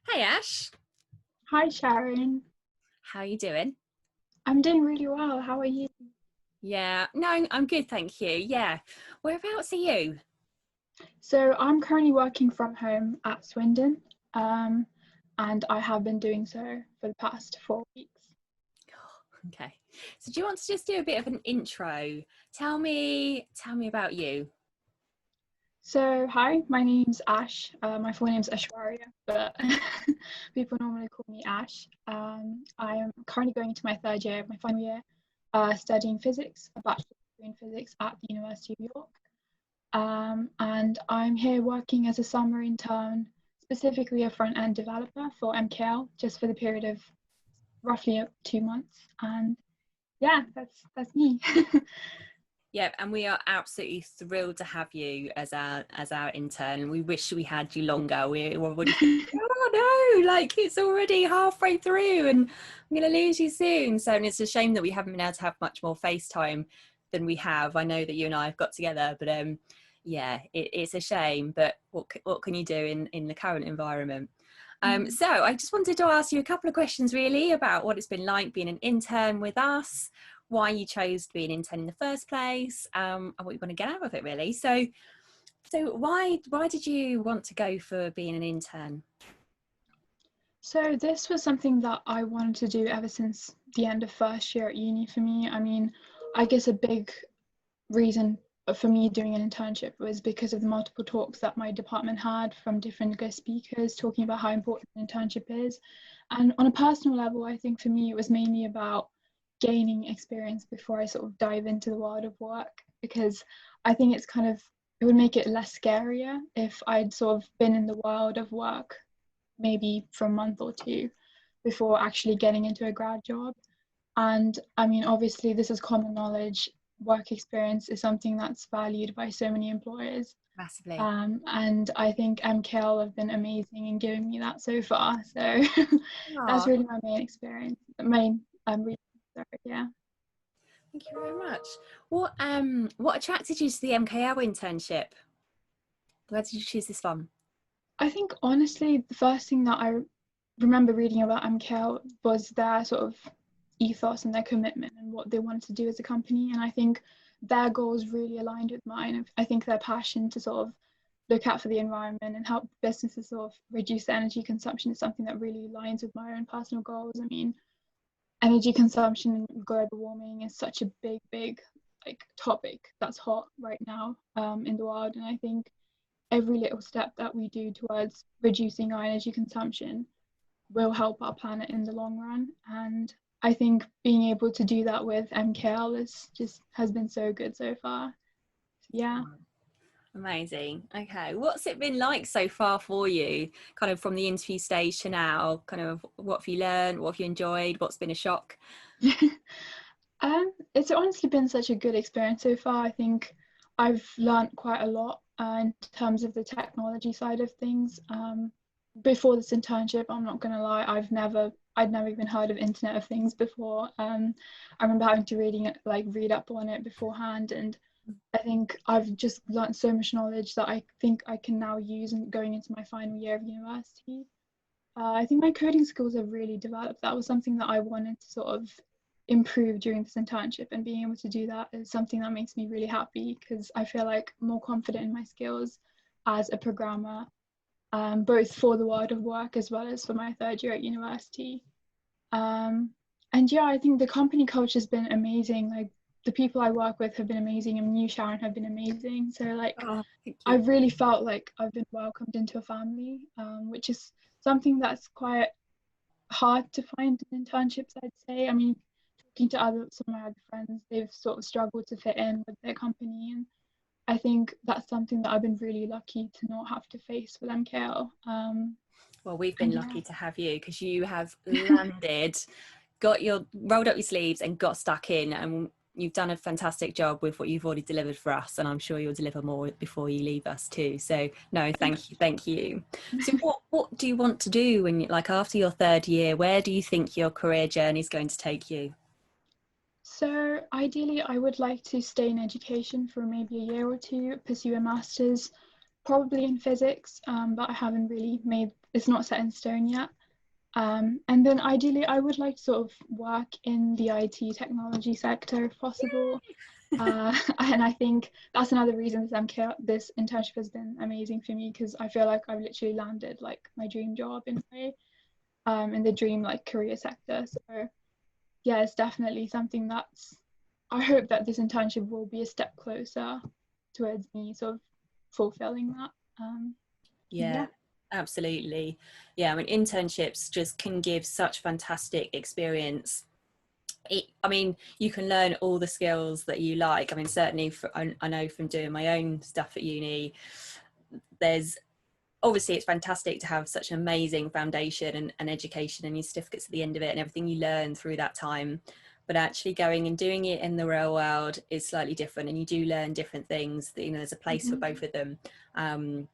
Hey Ash, Hi Sharon, how are you doing? I'm doing really well. How are you? Yeah, no, I'm good, thank you. Yeah, whereabouts are you? So I'm currently working from home at Swindon, um, and I have been doing so for the past 4 weeks. Okay, so do you want to just do a bit of an intro? Tell me about you. So hi, my name's Ash. My full name's Ashwarya, but people normally call me Ash. I am currently going into my third year, my final year, studying physics, a bachelor's degree in physics at the University of York. And I'm here working as a summer intern, specifically a front end developer for MKL, just for the period of roughly 2 months. And yeah, that's me. Yeah, and we are absolutely thrilled to have you as our intern. We wish we had you longer. We're already thinking, oh no, like it's already halfway through, and I'm going to lose you soon. So, and it's a shame that we haven't been able to have much more FaceTime than we have. I know that you and I have got together, but yeah, it's a shame. But what can you do in the current environment? So I just wanted to ask you a couple of questions really about what it's been like being an intern with us, why you chose to be an intern in the first place, and what you want to get out of it really. So why did you want to go for being an intern? So this was something that I wanted to do ever since the end of first year at uni for me. I mean, I guess a big reason for me doing an internship was because of the multiple talks that my department had from different guest speakers talking about how important an internship is. And on a personal level, I think for me it was mainly about gaining experience before I sort of dive into the world of work, because I think it would make it less scarier if I'd sort of been in the world of work maybe for a month or two before actually getting into a grad job. And I mean, obviously, this is common knowledge. Work experience is something that's valued by so many employers. Massively. And I think MKL have been amazing in giving me that so far. So that's Oh, really my main experience. Main reason, sorry, yeah. thank you very much. What attracted you to the MKL internship? Where did you choose this from? I think honestly, the first thing that I remember reading about MKL was their sort of ethos and their commitment and what they wanted to do as a company. And I think their goals really aligned with mine. I think their passion to sort of look out for the environment and help businesses sort of reduce their energy consumption is something that really aligns with my own personal goals. I mean, energy consumption and global warming is such a big like topic that's hot right now in the world. And I think every little step that we do towards reducing our energy consumption will help our planet in the long run. And I think being able to do that with MKL is just has been so good so far. Yeah. Amazing. Okay. What's it been like so far for you? Kind of from the interview stage to now, kind of what have you learned? What have you enjoyed? What's been a shock? It's honestly been such a good experience so far. I think I've learned quite a lot in terms of the technology side of things. Before this internship, I'm not gonna lie, I'd never even heard of Internet of Things before. I remember having to read up on it beforehand, and I think I've just learned so much knowledge that I think I can now use in going into my final year of university. I think my coding skills have really developed. That was something that I wanted to sort of improve during this internship, and being able to do that is something that makes me really happy because I feel like more confident in my skills as a programmer, both for the world of work as well as for my third year at university. Um, and yeah, I think the company culture has been amazing. Like the people I work with have been amazing, and you, Sharon, have been amazing. So like Oh, thank you. I've really felt like I've been welcomed into a family, which is something that's quite hard to find in internships, I'd say. I mean, talking to some of my other friends, they've sort of struggled to fit in with their company, and I think that's something that I've been really lucky to not have to face with MKL. Well, we've been And yeah. lucky to have you because you have landed, got your rolled up your sleeves and got stuck in, and you've done a fantastic job with what you've already delivered for us, and I'm sure you'll deliver more before you leave us too. So no, thank you. So what do you want to do when you, like after your third year? Where do you think your career journey is going to take you? So ideally, I would like to stay in education for maybe a year or two, pursue a master's, probably in physics, but I haven't really it's not set in stone yet. And then ideally, I would like to sort of work in the IT technology sector if possible. And I think that's another reason this internship has been amazing for me, because I feel like I've literally landed like my dream job in a way, in the dream like career sector. So yeah, it's definitely something I hope that this internship will be a step closer towards me sort of fulfilling that. Yeah, absolutely. Yeah, I mean, internships just can give such fantastic experience. I mean, you can learn all the skills that you like. I mean, certainly I know from doing my own stuff at uni, there's obviously it's fantastic to have such an amazing foundation and education and your certificates at the end of it and everything you learn through that time. But actually going and doing it in the real world is slightly different, and you do learn different things. You know, there's a place for both of them. And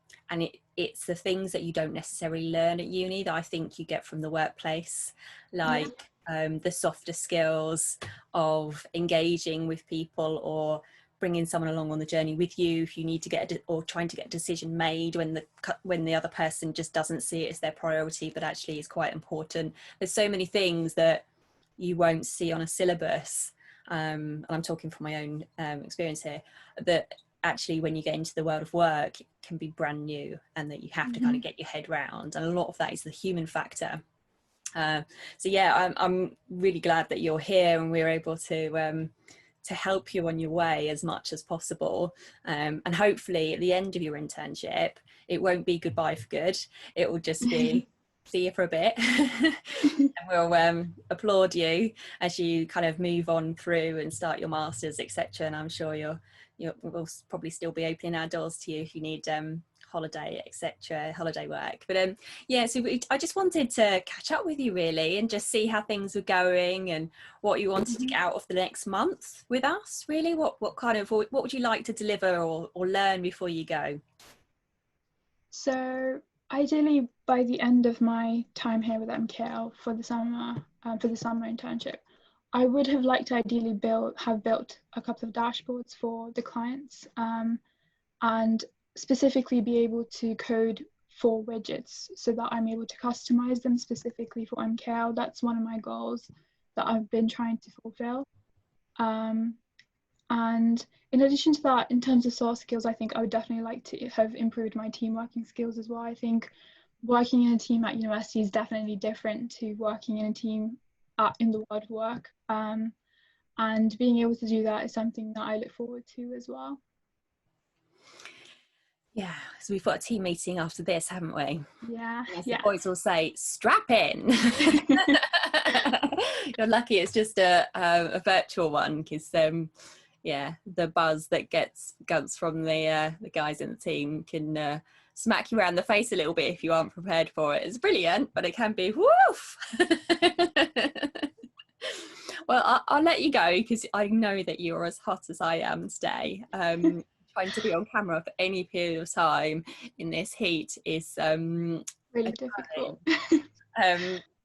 it's the things that you don't necessarily learn at uni that I think you get from the workplace, like the softer skills of engaging with people, or bringing someone along on the journey with you if you need to or trying to get a decision made when the other person just doesn't see it as their priority but actually is quite important. There's so many things that you won't see on a syllabus, and I'm talking from my own experience here, that actually when you get into the world of work it can be brand new and that you have to kind of get your head round, and a lot of that is the human factor. So yeah, I'm really glad that you're here and we're able to help you on your way as much as possible. And hopefully at the end of your internship, it won't be goodbye for good. It will just be see you for a bit. And we'll applaud you as you kind of move on through and start your masters, etc. And I'm sure we'll probably still be opening our doors to you if you need holiday, etc., holiday work. But yeah, so I just wanted to catch up with you really and just see how things were going and what you wanted to get out of the next month with us. Really, what would you like to deliver or learn before you go? So ideally, by the end of my time here with MKL for the summer internship, I would have liked to ideally have built a couple of dashboards for the clients, and specifically be able to code for widgets so that I'm able to customize them specifically for MKL. That's one of my goals that I've been trying to fulfill. And in addition to that, in terms of soft skills, I think I would definitely like to have improved my team working skills as well. I think working in a team at university is definitely different to working in a team in the world of work. And being able to do that is something that I look forward to as well. Yeah, so we've got a team meeting after this, haven't we? Yeah. As the boys will say, strap in. You're lucky it's just a virtual one, because yeah, the buzz that gets guns from the guys in the team can smack you around the face a little bit if you aren't prepared for it. It's brilliant, but it can be woof. Well, I'll let you go because I know that you're as hot as I am today. Trying to be on camera for any period of time in this heat is really difficult.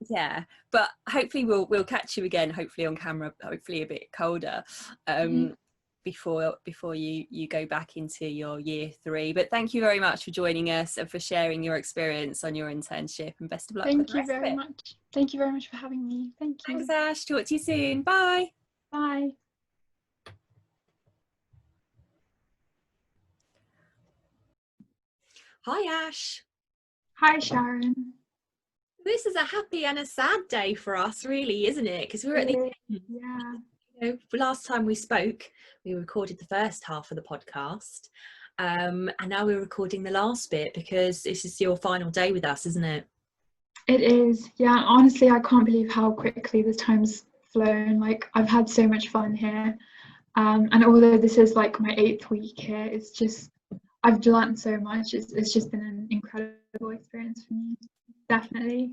Yeah, but hopefully we'll catch you again, hopefully on camera, hopefully a bit colder, before you go back into your year 3. But thank you very much for joining us and for sharing your experience on your internship, and best of luck with the rest of it. Thank you very much for having me. Thank you. Thanks, Ash. Talk to you soon. Bye. Bye. Hi, Ash. Hi, Sharon. This is a happy and a sad day for us, really, isn't it? Because we're at the end. Yeah. You know, last time we spoke, we recorded the first half of the podcast, and now we're recording the last bit because this is your final day with us, isn't it? It is. Yeah. Honestly, I can't believe how quickly the time's flown. Like, I've had so much fun here, and although this is like my 8th week here, it's just I've learned so much. It's just been an incredible experience for me. Definitely.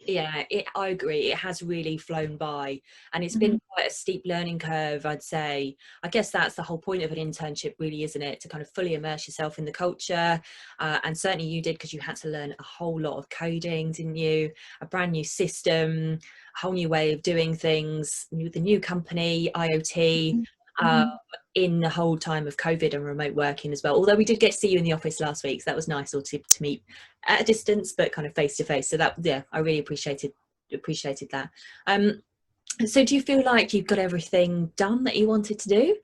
Yeah, I agree. It has really flown by, and it's Mhm. been quite a steep learning curve, I'd say. I guess that's the whole point of an internship, really, isn't it? To kind of fully immerse yourself in the culture. And certainly you did, because you had to learn a whole lot of coding, didn't you? A brand new system, a whole new way of doing things, the new company, IoT. Uh, Mhm. in the whole time of COVID and remote working as well. Although we did get to see you in the office last week, so that was nice, or to meet at a distance, but kind of face to face. So that, yeah, I really appreciated that. So do you feel like you've got everything done that you wanted to do?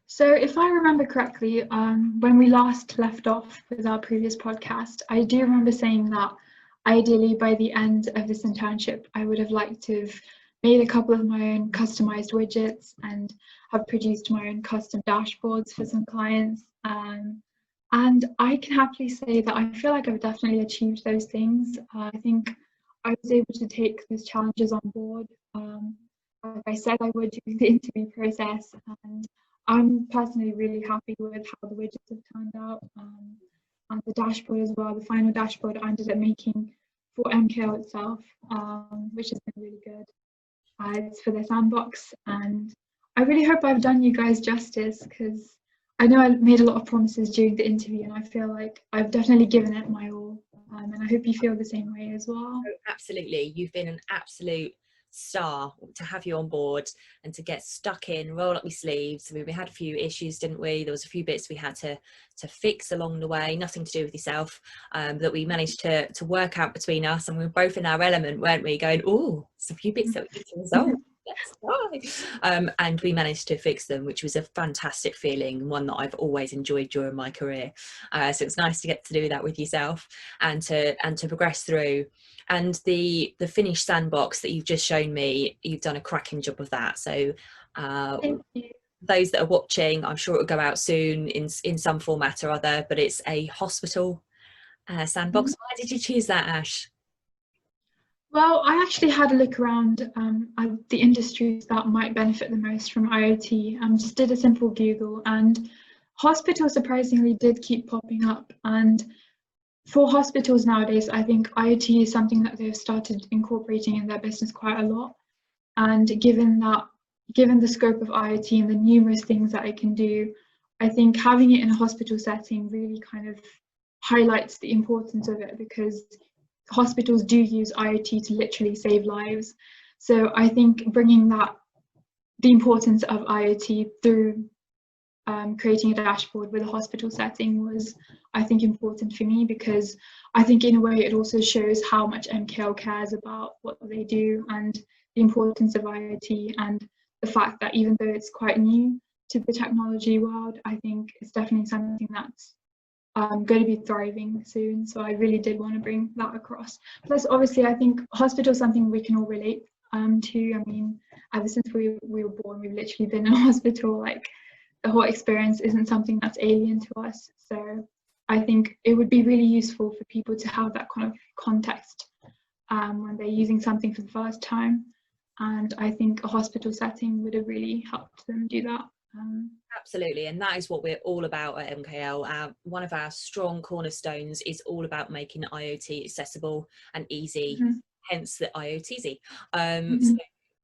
So, if I remember correctly, when we last left off with our previous podcast, I do remember saying that ideally by the end of this internship, I would have liked to have made a couple of my own customized widgets and have produced my own custom dashboards for some clients. And I can happily say that I feel like I've definitely achieved those things. I think I was able to take those challenges on board. Like I said, I would do the interview process, and I'm personally really happy with how the widgets have turned out, and the dashboard as well. The final dashboard I ended up making for MKL itself, which has been really good. It's for the sandbox, and I really hope I've done you guys justice, because I know I made a lot of promises during the interview, and I feel like I've definitely given it my all. And I hope you feel the same way as well. Oh, absolutely. You've been an absolute star to have you on board and to get stuck in, roll up your sleeves. I mean, we had a few issues, didn't we? There was a few bits we had to fix along the way, nothing to do with yourself, that we managed to work out between us, and we were both in our element, weren't we? Going, oh, there's a few bits that we need to resolve. Let's try. And we managed to fix them, which was a fantastic feeling, one that I've always enjoyed during my career. So it's nice to get to do that with yourself and to progress through. And the finished sandbox that you've just shown me, you've done a cracking job of that. So Thank you. those that are watching, I'm sure it'll go out soon in some format or other, but it's a hospital sandbox. Mhm. Why did you choose that, Ash? Well, I actually had a look around at the industries that might benefit the most from IoT. Just did a simple Google, and hospitals surprisingly did keep popping up. And for hospitals nowadays, I think IoT is something that they've started incorporating in their business quite a lot. And given the scope of IoT and the numerous things that it can do, I think having it in a hospital setting really kind of highlights the importance of it, because hospitals do use IoT to literally save lives. So I think bringing the importance of IoT through creating a dashboard with a hospital setting was, I think, important for me, because I think in a way it also shows how much MKL cares about what they do and the importance of IoT, and the fact that even though it's quite new to the technology world, I think it's definitely something that's going to be thriving soon. So I really did want to bring that across. Plus, obviously, I think hospital is something we can all relate to. I mean, ever since we were born, we've literally been in a hospital. Like, the whole experience isn't something that's alien to us. So I think it would be really useful for people to have that kind of context when they're using something for the first time. And I think a hospital setting would have really helped them do that. Absolutely, and that is what we're all about at MKL. One of our strong cornerstones is all about making IoT accessible and easy, Mhm. hence the IoTsy. So Mhm.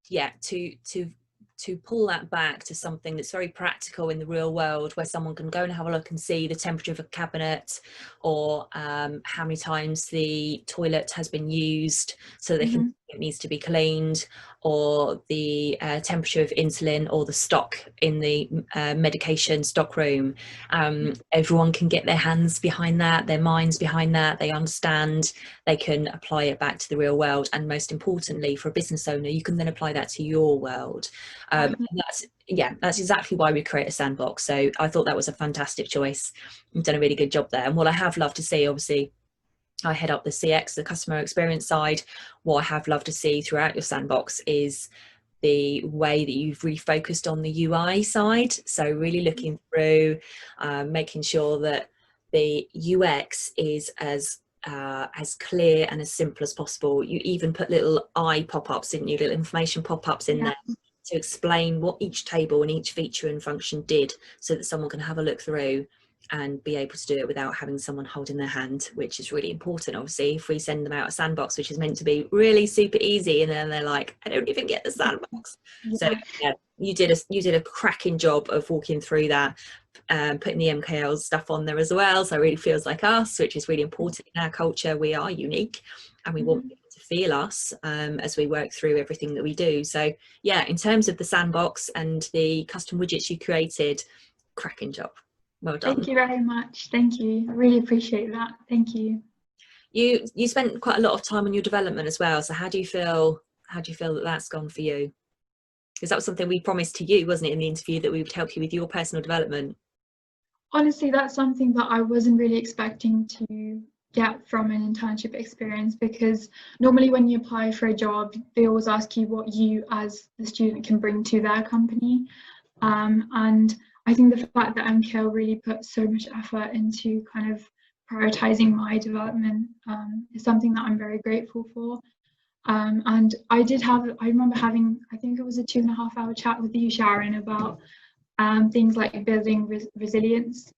yeah, to pull that back to something that's very practical in the real world, where someone can go and have a look and see the temperature of a cabinet, or how many times the toilet has been used, so they can, Mhm. it needs to be cleaned, or the temperature of insulin, or the stock in the medication stock room. Everyone can get their hands behind that, their minds behind that. They understand, they can apply it back to the real world, and most importantly, for a business owner, you can then apply that to your world. And that's exactly why we create a sandbox. So I thought that was a fantastic choice. You've done a really good job there. And what I have loved to see, obviously, I head up the CX, the customer experience side. What I have loved to see throughout your sandbox is the way that you've really focused on the UI side. So really looking through, making sure that the UX is as clear and as simple as possible. You even put little eye pop-ups, didn't you? Little information pop-ups in Yeah. there to explain what each table and each feature and function did, so that someone can have a look through and be able to do it without having someone holding their hand, which is really important. Obviously, if we send them out a sandbox which is meant to be really super easy, and then they're like, I don't even get the sandbox. So yeah, you did a cracking job of walking through that, putting the MKL stuff on there as well, so it really feels like us, which is really important in our culture. We are unique, and we want people to feel us as we work through everything that we do. So yeah, in terms of the sandbox and the custom widgets you created, cracking job. Well done. Thank you very much. Thank you. I really appreciate that. Thank you. You spent quite a lot of time on your development as well. So how do you feel that that's gone for you? Because that was something we promised to you, wasn't it, in the interview, that we would help you with your personal development? Honestly, that's something that I wasn't really expecting to get from an internship experience, because normally when you apply for a job, they always ask you what you as the student can bring to their company. And I think the fact that MKL really put so much effort into kind of prioritizing my development is something that I'm very grateful for. And I remember having, I think it was a 2.5 hour chat with you, Sharon, about things like building resilience,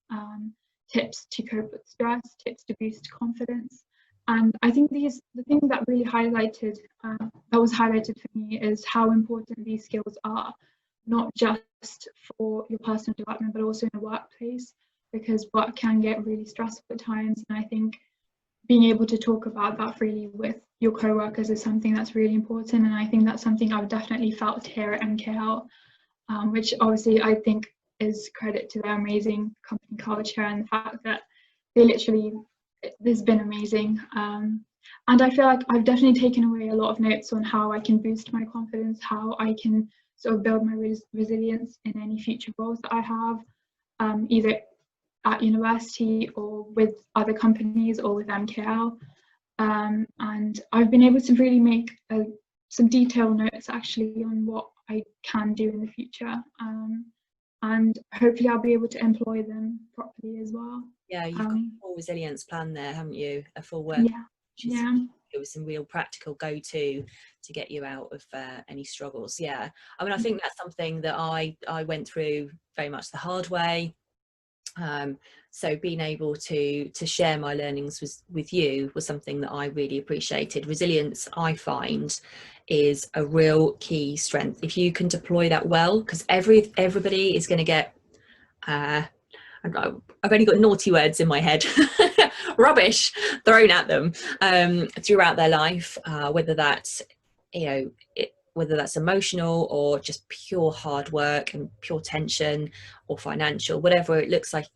tips to cope with stress, tips to boost confidence. And I think the thing that really was highlighted for me is how important these skills are, not just for your personal development, but also in the workplace, because work can get really stressful at times. And I think being able to talk about that freely with your co-workers is something that's really important. And I think that's something I've definitely felt here at MKL, which obviously I think is credit to their amazing company culture and the fact that it's been amazing. And I feel like I've definitely taken away a lot of notes on how I can boost my confidence, how I can sort of build my resilience in any future roles that I have, either at university or with other companies or with MKL. And I've been able to really make some detailed notes actually on what I can do in the future. And hopefully I'll be able to employ them properly as well. Yeah, you've got a full resilience plan there, haven't you? A full work. Yeah. It was some real practical go-to to get you out of any struggles. Yeah, I mean, I think that's something that I went through very much the hard way. So being able to share my learnings with you was something that I really appreciated. Resilience, I find, is a real key strength if you can deploy that well, because everybody is going to get I've only got naughty words in my head, rubbish thrown at them throughout their life, whether that's whether that's emotional or just pure hard work and pure tension, or financial, whatever it looks like,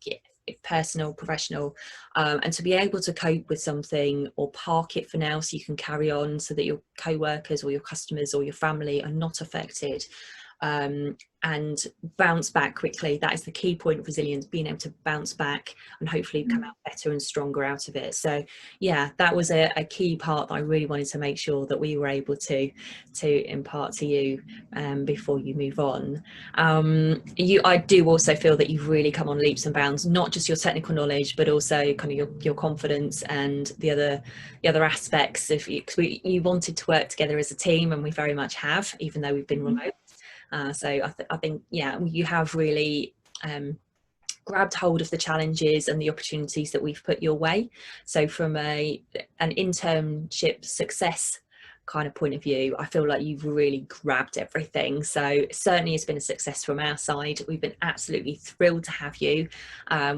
personal, professional, and to be able to cope with something or park it for now so you can carry on, so that your co-workers or your customers or your family are not affected, and bounce back quickly. That is the key point of resilience, being able to bounce back and hopefully come out better and stronger out of it. So yeah, that was a key part that I really wanted to make sure that we were able to impart to you before you move on. I do also feel that you've really come on leaps and bounds, not just your technical knowledge, but also kind of your confidence and the other aspects of you, because you wanted to work together as a team, and we very much have, even though we've been remote. So I think, yeah, you have really grabbed hold of the challenges and the opportunities that we've put your way. So from an internship success kind of point of view, I feel like you've really grabbed everything. So certainly it's been a success from our side. We've been absolutely thrilled to have you.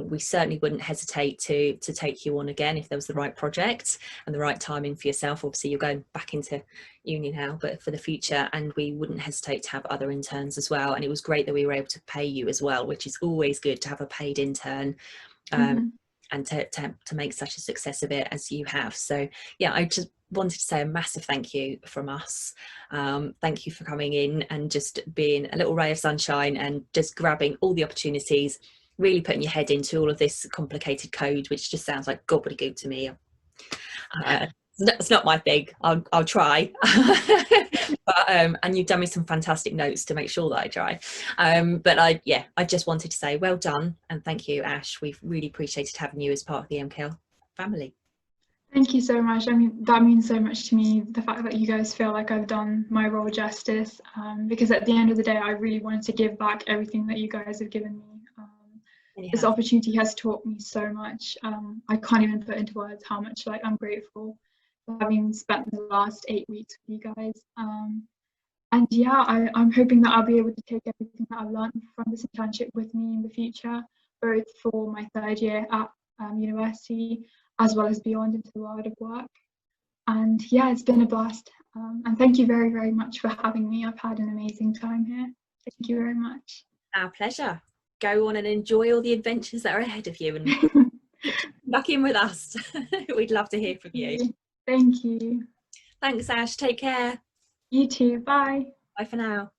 We certainly wouldn't hesitate to take you on again if there was the right project and the right timing for yourself. Obviously you're going back into uni now, but for the future, and we wouldn't hesitate to have other interns as well. And it was great that we were able to pay you as well, which is always good to have a paid intern. And to make such a success of it as you have. So yeah, I just wanted to say a massive thank you from us. Thank you for coming in and just being a little ray of sunshine and just grabbing all the opportunities, really putting your head into all of this complicated code, which just sounds like gobbledygook to me. It's not my thing. I'll try. But and you've done me some fantastic notes to make sure that I try. But I just wanted to say well done and thank you, Ash. We've really appreciated having you as part of the MKL family. Thank you so much. I mean, that means so much to me, the fact that you guys feel like I've done my role justice, because at the end of the day, I really wanted to give back everything that you guys have given me. And you This have. opportunity has taught me so much. I can't even put into words how much like I'm grateful for having spent the last 8 weeks with you guys. And yeah, I'm hoping that I'll be able to take everything that I've learned from this internship with me in the future, both for my third year at university as well as beyond into the world of work. And yeah, it's been a blast. And thank you very, very much for having me. I've had an amazing time here. Thank you very much. Our pleasure. Go on and enjoy all the adventures that are ahead of you, and keep back in with us. We'd love to hear from you. Thank you. Thanks, Ash. Take care. You too. Bye. Bye for now.